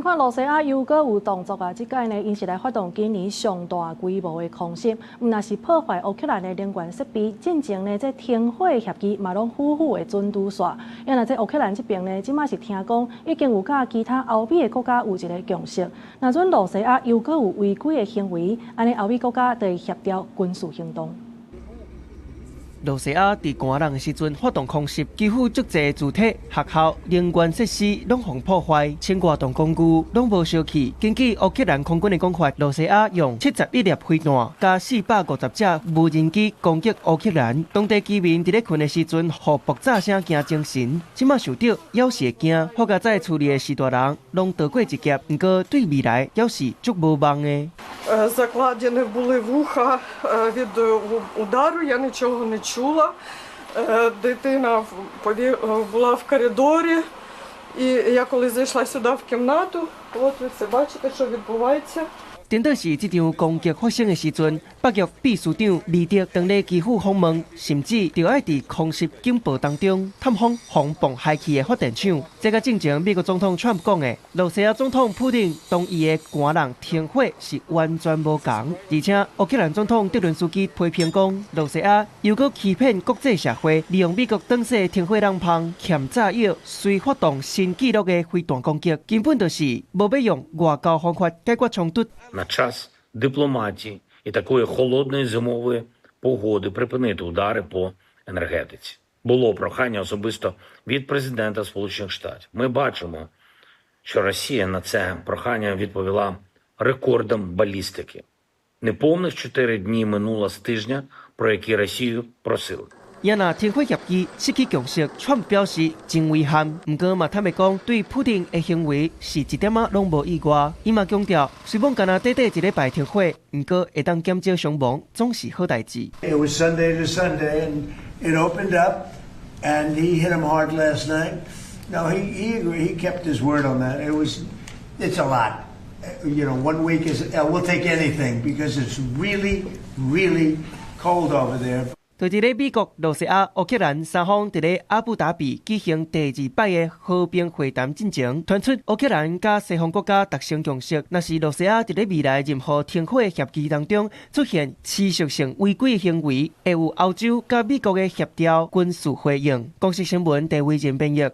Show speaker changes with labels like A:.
A: 来看，罗西亚又搁有动作啊！即届呢，因是来发动今年上大规模的空袭，若是破坏乌克兰的能源设备，进前呢，这停火协议嘛拢虎虎的准拄煞。因为这乌克兰这边呢，即马是听讲已经有甲其他欧美的国家有一个共识，若准罗西亚又搁有违规的行为，安尼欧美国家就会协调军事行动。
B: 罗西亚伫寒冷的时阵发动空袭，几乎足侪主体、学校、能源设施拢互破坏，千外栋工具拢无烧起。根据乌克兰空军的讲法，罗西亚用71粒飞弹加450架无人机攻击乌克兰，当地居民伫咧困的时阵，互爆炸声惊精神。即马受到要是会惊，好佳在厝里的4大人拢逃过一劫，不过对未来要是足无望的。
C: Закладені були вуха від удару, я нічого не чула. Дитина була в коридорі, і я коли зайшла сюди в кімнату, от ви все бачите, що відбувається.
B: 顶倒是这场攻击发生的时阵，北约秘书长李德当咧基辅访问，甚至就爱伫空袭警报当中探访防bom害气的发电厂。这个正前美国总统 Trump 讲的，罗西亚总统普京同伊的寒冷停火是完全无同。而且乌克兰总统泽伦斯基批评讲，罗西亚又搁欺骗国际社会，利用美国当时停火冷棒、欠炸药，随发动新纪录的飞弹攻击，根本就是无要用外交方法解决冲突。
D: На час дипломатії і такої холодної зимової погоди припинити удари по енергетиці. Було прохання особисто від президента Сполучених Штатів. Ми бачимо, що Росія на це прохання відповіла рекордом балістики. Неповних 4 дні минуло з тижня, про які Росію просили.
B: 也若停火协议失去共识，川表示真遗憾。不过嘛，坦白讲，对普丁的行为是一点仔拢无意外。伊嘛强调，虽然干那短短一礼拜停火，不过会当减少伤亡，总是好代志。
E: It was Sunday to Sunday, and it opened up, and he hit him hard last night. No, he agreed. He kept his word on that. It's a lot. You know, 1 week is we'll take anything because it's really, really cold over there.
B: 就伫咧美国、罗西亚、乌克兰三方伫咧阿布达比举行第2摆的和平会谈进前，传出乌克兰甲西方国家达成共识，若是罗西亚伫咧未来任何停火协议当中出现持续性违规行为，会有欧洲甲美国的协调军事回应。公司新闻，戴维仁编译。